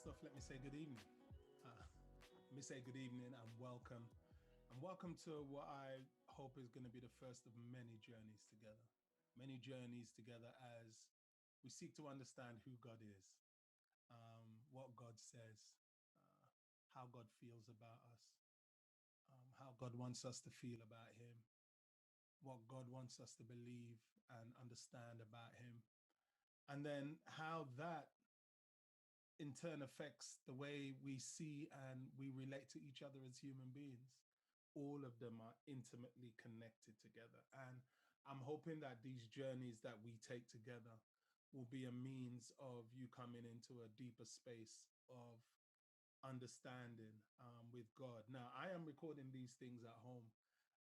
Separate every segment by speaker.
Speaker 1: First off, let me say good evening. And welcome. And welcome to what I hope is going to be the first of many journeys together. Many journeys together as we seek to understand who God is, what God says, how God feels about us, how God wants us to feel about Him, what God wants us to believe and understand about Him, and then how that in turn affects the way we see and we relate to each other as human beings. All of them are intimately connected together. And I'm hoping that these journeys that we take together will be a means of you coming into a deeper space of understanding with God. Now, I am recording these things at home.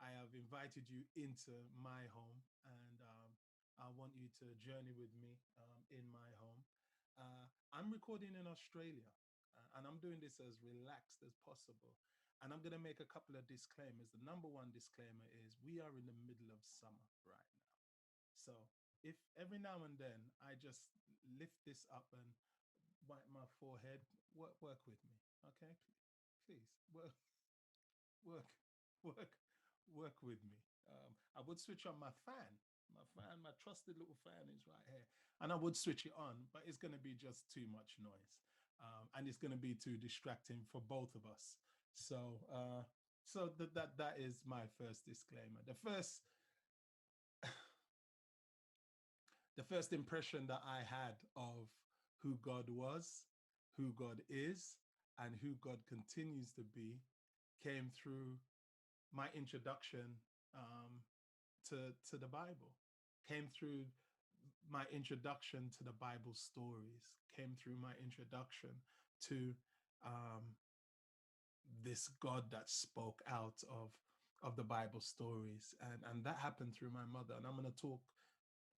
Speaker 1: I have invited you into my home, and I want you to journey with me in my home. I'm recording in Australia, and I'm doing this as relaxed as possible. And I'm going to make a couple of disclaimers. The number one disclaimer is we are in the middle of summer right now. So if every now and then I just lift this up and wipe my forehead, work with me, okay? Please work, work, work with me. I would switch on my fan. My trusted little fan is right here, and I would switch it on, but it's going to be just too much noise, and it's going to be too distracting for both of us. So, that is my first disclaimer. The first impression that I had of who God was, who God is, and who God continues to be came through my introduction to the Bible, came through my introduction to the Bible stories, came through my introduction to um, this God that spoke out of the Bible stories, and that happened through my mother. And I'm going to talk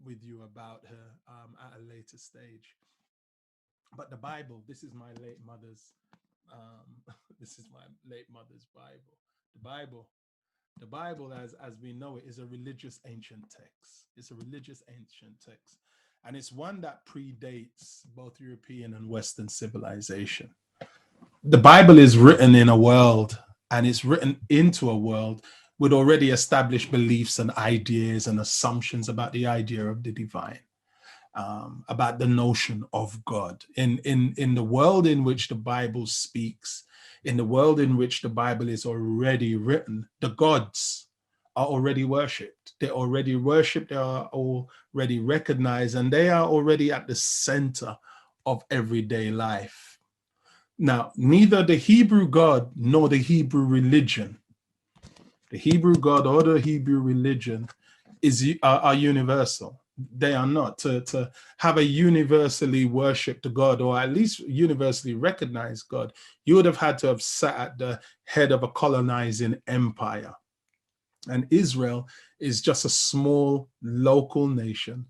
Speaker 1: with you about her at a later stage. But the Bible, this is my late mother's. This is my late mother's Bible. The Bible The Bible, as we know it, is a religious ancient text. It's a religious ancient text. And it's one that predates both European and Western civilization. The Bible is written in a world, and it's written into a world with already established beliefs and ideas and assumptions about the idea of the divine, about the notion of God. In the world in which the Bible speaks, in the world in which the Bible is already written, the gods are already worshipped. They're already worshipped, they are already recognized, and they are already at the center of everyday life. Now, neither the Hebrew God nor the Hebrew religion, the Hebrew God or the Hebrew religion are universal. They are not. To have a universally worshipped God, or at least universally recognized God, you would have had to have sat at the head of a colonizing empire. And Israel is just a small local nation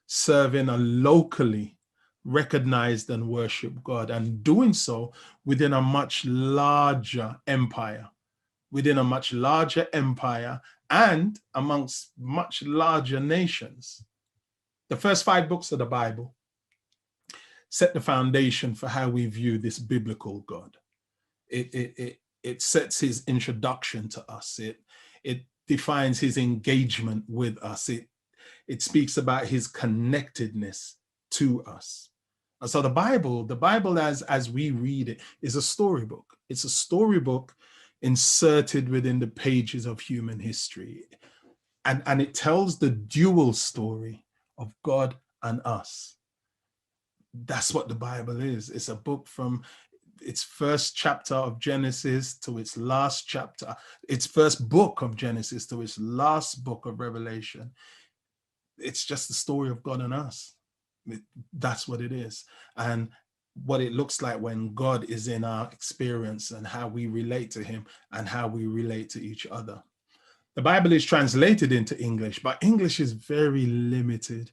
Speaker 1: serving a locally recognized and worshiped God, and doing so within a much larger empire, and amongst much larger nations. The first 5 books of the Bible set the foundation for how we view this biblical God. It sets his introduction to us. It defines his engagement with us. It speaks about his connectedness to us. And so the Bible as we read it is a storybook. It's a storybook inserted within the pages of human history. And it tells the dual story of God and us. That's what the Bible is. It's a book from its first chapter of Genesis to its last chapter, its first book of Genesis to its last book of Revelation. It's just the story of God and us. That's what it is. And what it looks like when God is in our experience, and how we relate to him and how we relate to each other. The Bible is translated into English, but English is very limited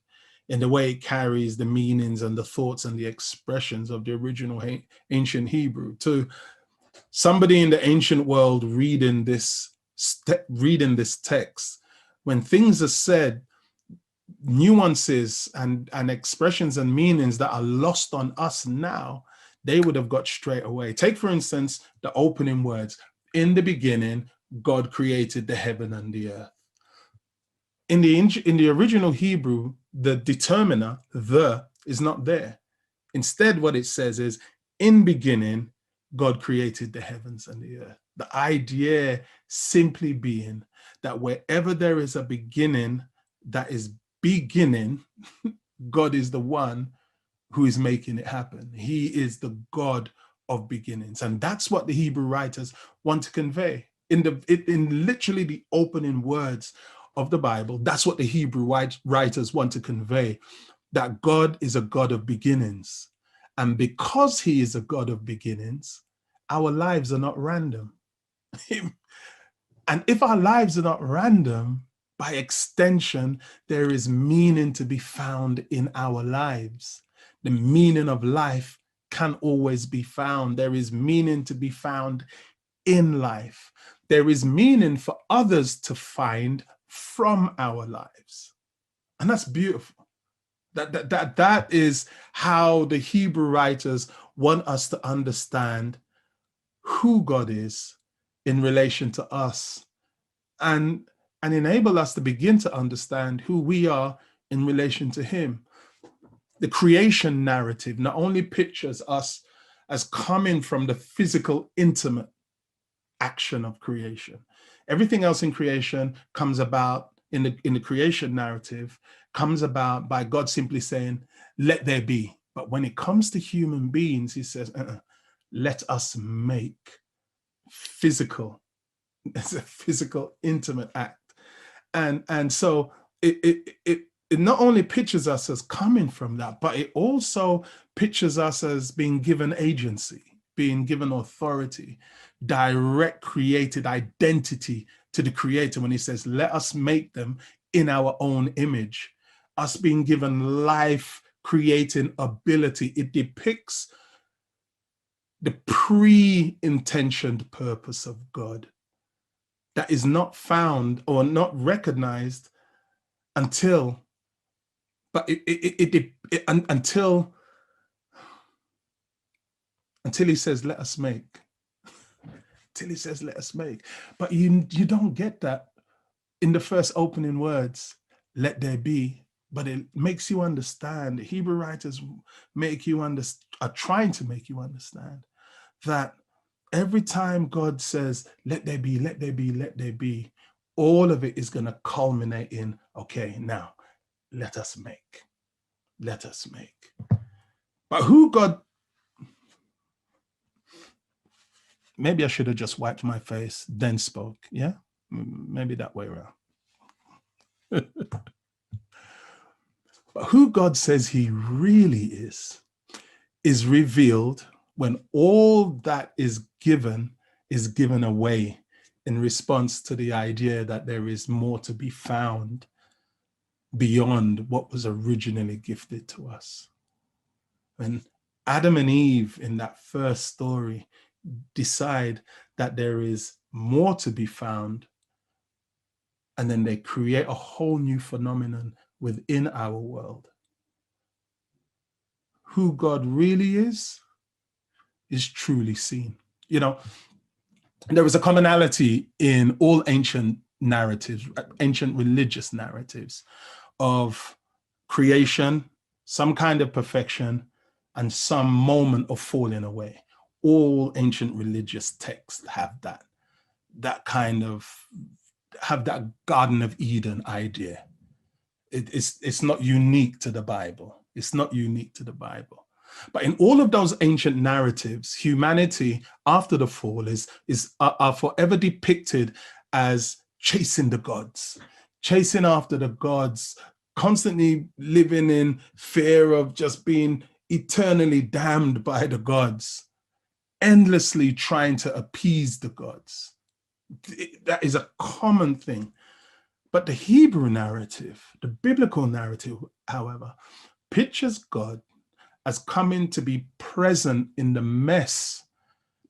Speaker 1: in the way it carries the meanings and the thoughts and the expressions of the original ancient Hebrew. To somebody in the ancient world reading this text, when things are said, nuances and expressions and meanings that are lost on us now, they would have got straight away. Take, for instance, the opening words. In the beginning, God created the heaven and the earth. In the original Hebrew, the determiner, the, is not there. Instead, what it says is, in beginning, God created the heavens and the earth. The idea simply being that wherever there is a beginning that is beginning, God is the one who is making it happen. He is the God of beginnings. And that's what the Hebrew writers want to convey. In literally the opening words of the Bible, that's what the Hebrew writers want to convey, that God is a God of beginnings. And because he is a God of beginnings, our lives are not random. And if our lives are not random, by extension, there is meaning to be found in our lives. The meaning of life can always be found. There is meaning to be found in life. There is meaning for others to find from our lives. And that's beautiful. That is how the Hebrew writers want us to understand who God is in relation to us, and enable us to begin to understand who we are in relation to him. The creation narrative not only pictures us as coming from the physical, intimate action of creation. Everything else in creation comes about, in the creation narrative, comes about by God simply saying, let there be. But when it comes to human beings, he says, let us make physical. It's a physical, intimate act. And so it not only pictures us as coming from that, but it also pictures us as being given agency, being given authority, direct created identity to the creator when he says, let us make them in our own image, us being given life creating ability. It depicts the pre-intentioned purpose of God that is not found or not recognized until he says, let us make. Till he says, let us make. But you don't get that in the first opening words, let there be. But it makes you understand. The Hebrew writers are trying to make you understand that every time God says, let there be, let there be, let there be, all of it is going to culminate in, okay, now let us make. Let us make. But who God, maybe I should have just wiped my face, then spoke. Yeah, maybe that way around. But who God says he really is revealed when all that is given away in response to the idea that there is more to be found beyond what was originally gifted to us. And Adam and Eve in that first story decide that there is more to be found, and then they create a whole new phenomenon within our world. Who God really is truly seen. You know, there is a commonality in all ancient narratives, ancient religious narratives, of creation, some kind of perfection, and some moment of falling away. All ancient religious texts have that kind of, have that Garden of Eden idea. It's not unique to the Bible. It's not unique to the Bible. But in all of those ancient narratives, humanity after the fall are forever depicted as chasing the gods, chasing after the gods, constantly living in fear of just being eternally damned by the gods, endlessly trying to appease the gods. That is a common thing. But the Hebrew narrative, the biblical narrative, however, pictures God as coming to be present in the mess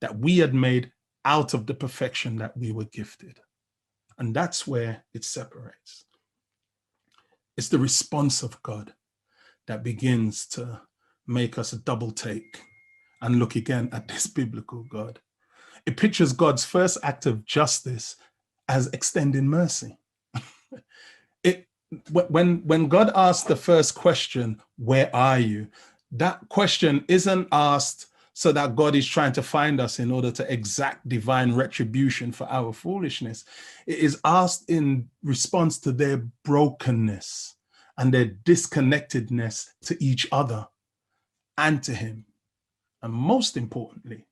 Speaker 1: that we had made out of the perfection that we were gifted. And that's where it separates. It's the response of God that begins to make us double take and look again at this biblical God. It pictures God's first act of justice as extending mercy. When God asked the first question, where are you? That question isn't asked so that God is trying to find us in order to exact divine retribution for our foolishness. It is asked in response to their brokenness and their disconnectedness to each other and to him. And most importantly,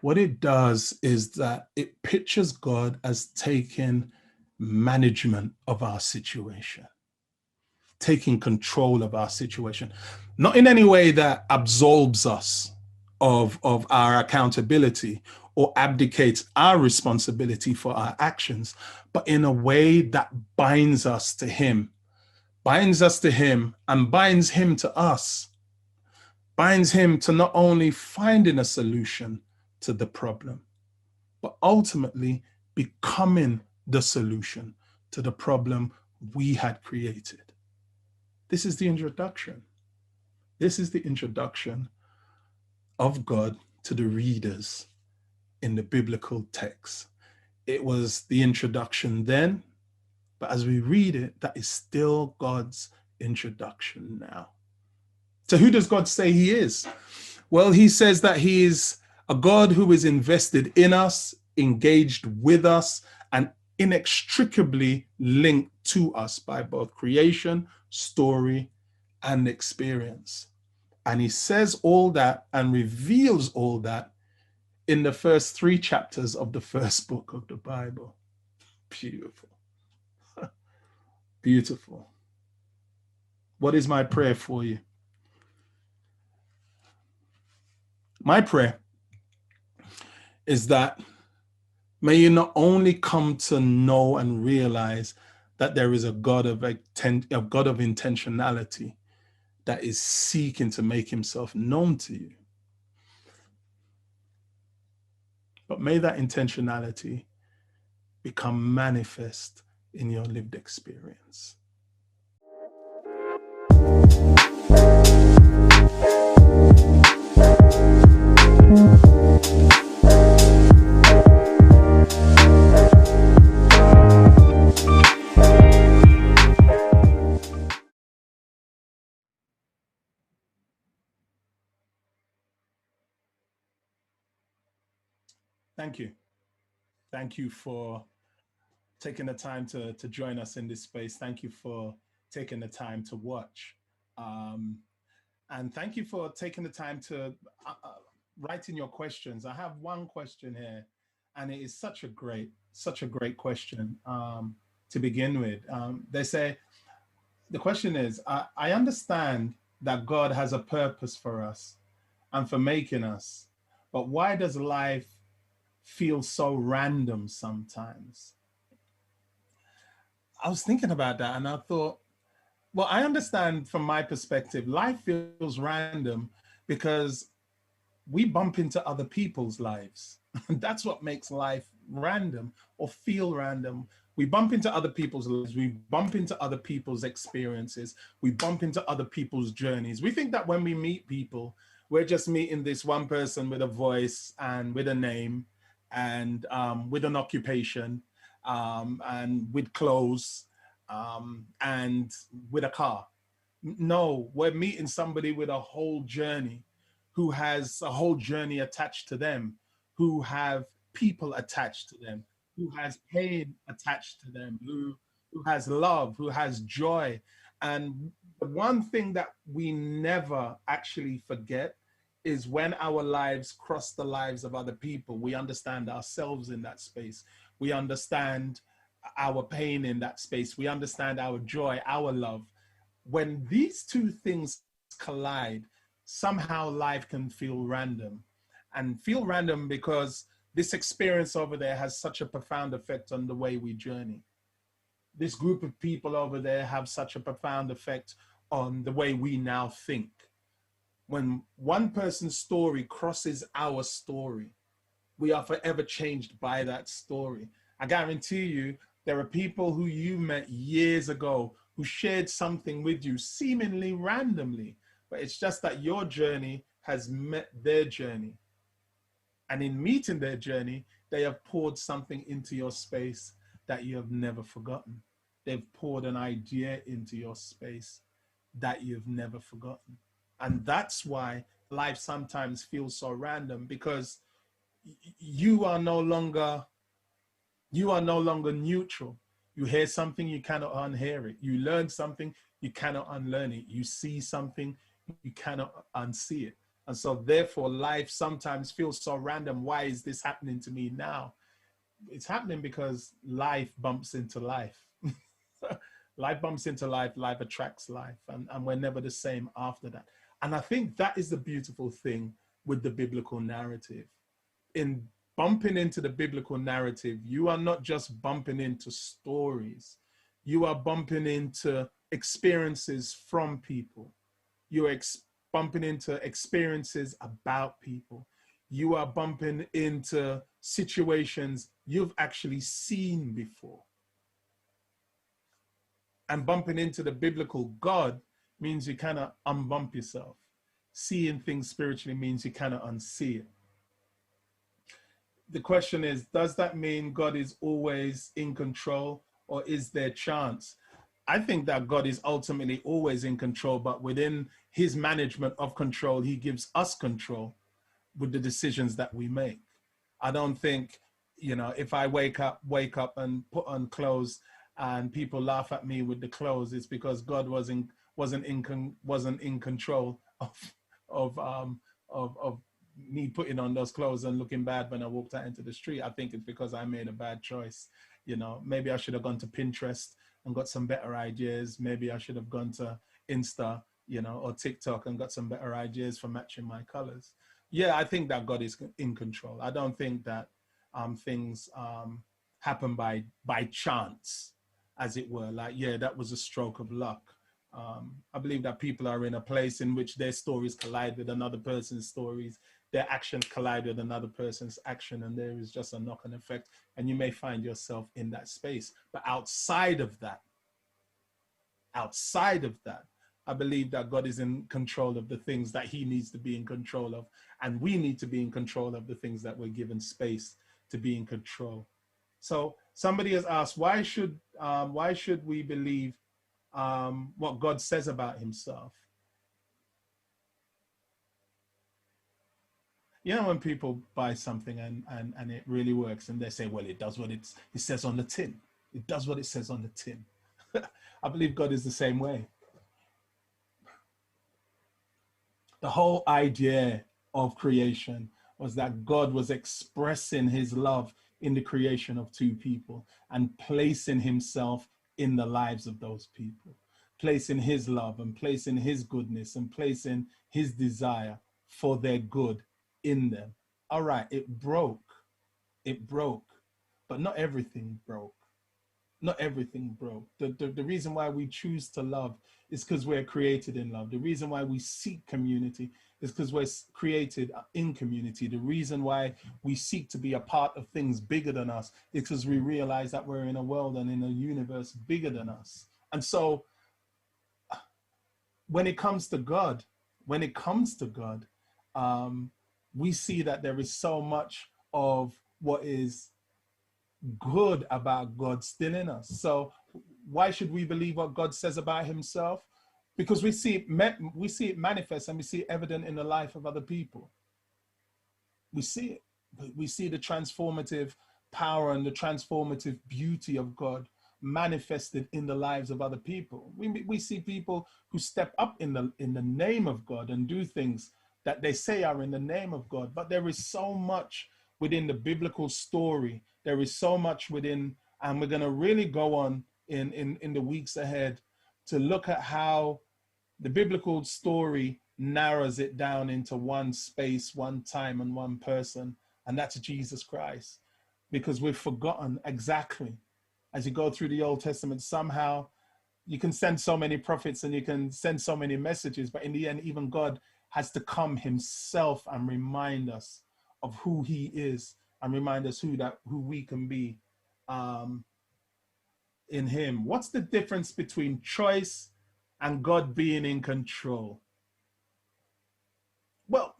Speaker 1: what it does is that it pictures God as taking management of our situation, taking control of our situation, not in any way that absolves us of our accountability or abdicates our responsibility for our actions, but in a way that binds us to him and binds him to us, binds him to not only finding a solution to the problem, but ultimately becoming the solution to the problem we had created. This is the introduction. This is the introduction of God to the readers in the biblical text. It was the introduction then, but as we read it, that is still God's introduction now. So who does God say he is? Well, he says that he is a God who is invested in us, engaged with us, and inextricably linked to us by both creation, story, and experience. And he says all that and reveals all that in the first 3 chapters of the first book of the Bible. Beautiful. Beautiful. What is my prayer for you? My prayer is that may you not only come to know and realize that there is a God of intentionality that is seeking to make himself known to you, but may that intentionality become manifest in your lived experience. Thank you. Thank you for taking the time to join us in this space. Thank you for taking the time to watch. And thank you for taking the time to write in your questions. I have one question here, and it is such a great question to begin with. They say, the question is, I understand that God has a purpose for us and for making us, but why does life feel so random sometimes? I was thinking about that and I thought, well, I understand from my perspective, life feels random because we bump into other people's lives. That's what makes life random or feel random. We bump into other people's lives. We bump into other people's experiences. We bump into other people's journeys. We think that when we meet people, we're just meeting this one person with a voice and with a name and with an occupation and with clothes and with a car. No, we're meeting somebody with a whole journey, who has a whole journey attached to them, who have people attached to them, who has pain attached to them, who has love, who has joy. And the one thing that we never actually forget is when our lives cross the lives of other people, we understand ourselves in that space. We understand our pain in that space. We understand our joy, our love. When these two things collide, somehow life can feel random, and feel random because this experience over there has such a profound effect on the way we journey. This group of people over there have such a profound effect on the way we now think. When one person's story crosses our story, we are forever changed by that story. I guarantee you, there are people who you met years ago who shared something with you seemingly randomly, but it's just that your journey has met their journey. And in meeting their journey, they have poured something into your space that you have never forgotten. They've poured an idea into your space that you've never forgotten. And that's why life sometimes feels so random, because you are no longer neutral. You hear something, you cannot unhear it. You learn something, you cannot unlearn it. You see something, you cannot unsee it. And so therefore life sometimes feels so random. Why is this happening to me now? It's happening because life bumps into life. Life bumps into life, life attracts life, and we're never the same after that. And I think that is the beautiful thing with the biblical narrative. In bumping into the biblical narrative, you are not just bumping into stories, you are bumping into experiences from people. You are bumping into experiences about people. You are bumping into situations you've actually seen before. And bumping into the biblical God means you cannot unbump yourself. Seeing things spiritually means you cannot unsee it. The question is, does that mean God is always in control, or is there chance? I think that God is ultimately always in control, but within his management of control, he gives us control with the decisions that we make. I don't think, if I wake up and put on clothes and people laugh at me with the clothes, it's because God wasn't in control of me putting on those clothes and looking bad when I walked out into the street. I think it's because I made a bad choice. Maybe I should have gone to Pinterest and got some better ideas. Maybe I should have gone to Insta, or TikTok and got some better ideas for matching my colors. Yeah, I think that God is in control. I don't think that things happen by chance, as it were. Like, yeah, that was a stroke of luck. I believe that people are in a place in which their stories collide with another person's stories, their actions collide with another person's action, and there is just a knock-on effect, and you may find yourself in that space. But outside of that, I believe that God is in control of the things that he needs to be in control of, and we need to be in control of the things that we're given space to be in control. So somebody has asked, why should we believe what God says about himself? When people buy something and it really works, and they say, well, it does what it says on the tin. It does what it says on the tin. I believe God is the same way. The whole idea of creation was that God was expressing his love in the creation of two people and placing himself in the lives of those people, placing his love and placing his goodness and placing his desire for their good in them. All right, it broke, but not everything broke. Not everything broke. The reason why we choose to love is because we're created in love. The reason why we seek community is because we're created in community. The reason why we seek to be a part of things bigger than us is because we realize that we're in a world and in a universe bigger than us. And so when it comes to God, we see that there is so much of what is good about God still in us. So why should we believe what God says about himself? Because we see it manifest, and we see it evident in the life of other people. We see it. We see the transformative power and the transformative beauty of God manifested in the lives of other people. We see people who step up in the name of God and do things that they say are in the name of God. But there is so much within the biblical story. There is so much within, and we're going to really go on in the weeks ahead to look at how the biblical story narrows it down into one space, one time, and one person, and that's Jesus Christ. Because we've forgotten exactly, as you go through the Old Testament, somehow you can send so many prophets and you can send so many messages, but in the end, even God has to come himself and remind us of who he is and remind us who we can be in him. What's the difference between choice and God being in control? Well,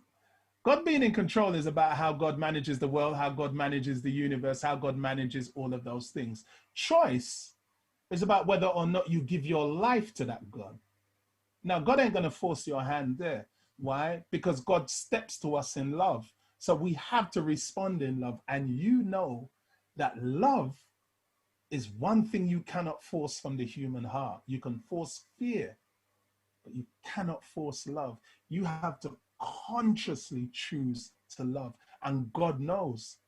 Speaker 1: God being in control is about how God manages the world, how God manages the universe, how God manages all of those things. Choice is about whether or not you give your life to that God. Now, God ain't going to force your hand there. Why? Because God steps to us in love. So we have to respond in love. And you know that love is one thing you cannot force from the human heart. You can force fear, but you cannot force love. You have to consciously choose to love. And God knows.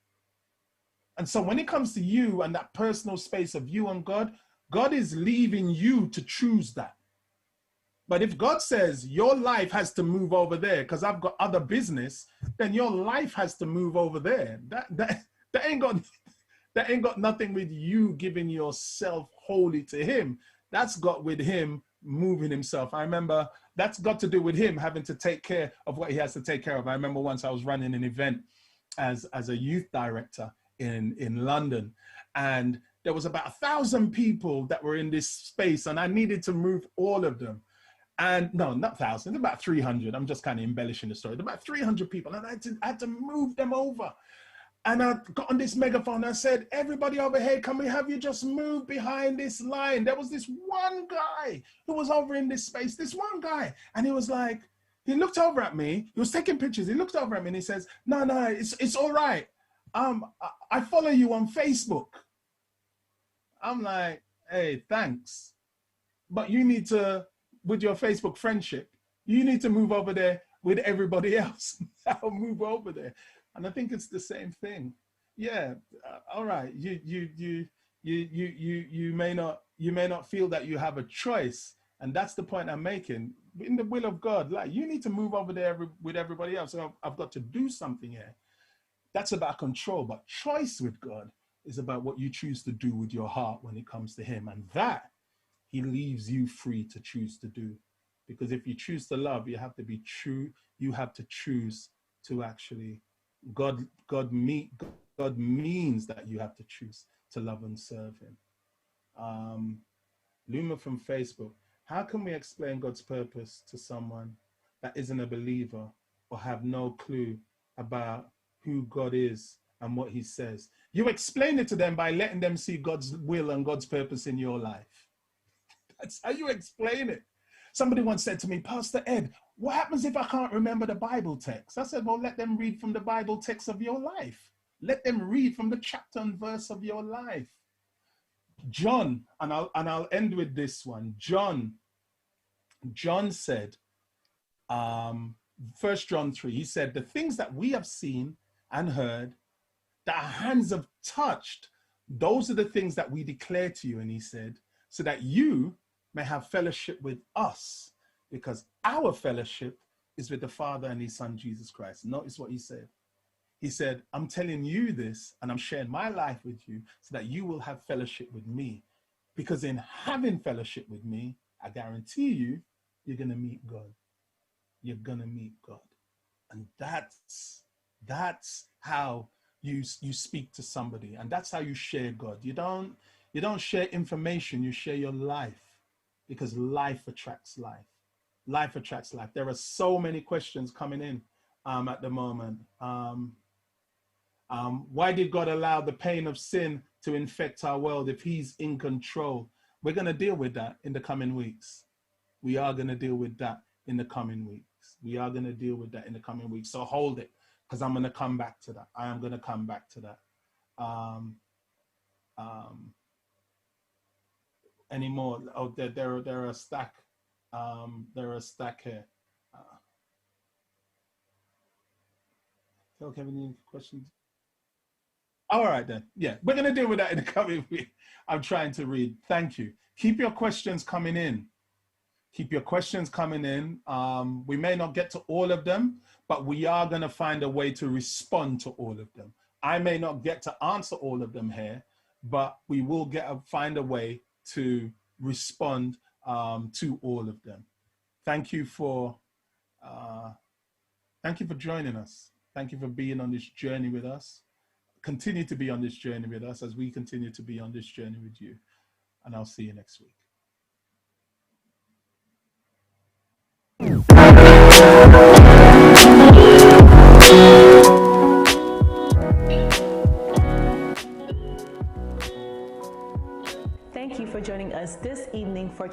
Speaker 1: And so when it comes to you and that personal space of you and God, God is leaving you to choose that. But if God says your life has to move over there because I've got other business, then your life has to move over there. That ain't got nothing with you giving yourself wholly to him. That's got with him moving himself. I remember that's got to do with him having to take care of what he has to take care of. I remember once I was running an event as a youth director in London, and there was about 1,000 people that were in this space, and I needed to move all of them. And no, not 1,000, about 300. I'm just kind of embellishing the story. About 300 people, and I had to move them over. And I got on this megaphone and I said, everybody overhead, can we have you just move behind this line? There was this one guy who was over in this space, this one guy. And he was like, he looked over at me. He was taking pictures. He looked over at me and he says, no, it's all right. I follow you on Facebook. I'm like, hey, thanks. But you need to, with your Facebook friendship, you need to move over there with everybody else. I'll move over there. And I think it's the same thing. Yeah, all right. You may not feel that you have a choice, and that's the point I'm making. In the will of God, like you need to move over there with everybody else. So I've got to do something here. That's about control, but choice with God is about what you choose to do with your heart when it comes to him, and that he leaves you free to choose to do. Because if you choose to love, you have to be true. You have to choose to actually, God means that you have to choose to love and serve him. Luma from Facebook, how can we explain God's purpose to someone that isn't a believer or have no clue about who God is and what he says? You explain it to them by letting them see God's will and God's purpose in your life. That's how you explain it. Somebody once said to me, Pastor Ed, what happens if I can't remember the Bible text? I said, well, let them read from the Bible text of your life. Let them read from the chapter and verse of your life. John, and I'll end with this one. John said, 1 John 3, he said, the things that we have seen and heard, that our hands have touched, those are the things that we declare to you. And he said, so that you may have fellowship with us, because our fellowship is with the Father and his Son, Jesus Christ. Notice what he said. He said, I'm telling you this, and I'm sharing my life with you so that you will have fellowship with me. Because in having fellowship with me, I guarantee you, you're going to meet God. You're going to meet God. And that's how you speak to somebody. And that's how you share God. You don't share information, you share your life. Because life attracts life. Life attracts life. There are so many questions coming in at the moment. Why did God allow the pain of sin to infect our world if he's in control? We're going to deal with that in the coming weeks. We are going to deal with that in the coming weeks. We are going to deal with that in the coming weeks. So hold it, because I'm going to come back to that. I am going to come back to that. Anymore? Oh, there are a stack. There are a stack here. Phil, Kevin, any questions? All right then. Yeah, we're gonna deal with that in the coming week. I'm trying to read. Thank you. Keep your questions coming in. Keep your questions coming in. We may not get to all of them, but we are gonna find a way to respond to all of them. I may not get to answer all of them here, but we will find a way to respond to all of them. Thank you for joining us. Thank you for being on this journey with us. Continue to be on this journey with us as we continue to be on this journey with you. And I'll see you next week.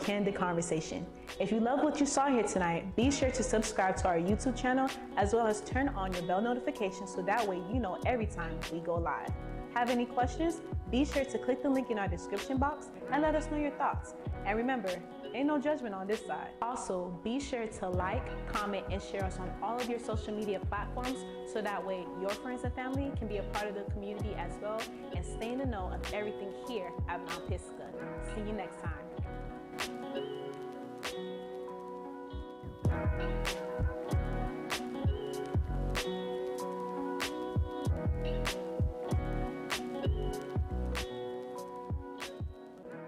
Speaker 2: candid conversation. If you love what you saw here tonight, be sure to subscribe to our YouTube channel as well as turn on your bell notifications so that way you know every time we go live. Have any questions? Be sure to click the link in our description box and let us know your thoughts. And remember, ain't no judgment on this side. Also, be sure to like, comment, and share us on all of your social media platforms so that way your friends and family can be a part of the community as well and stay in the know of everything here at Mount Pisgah. See you next time.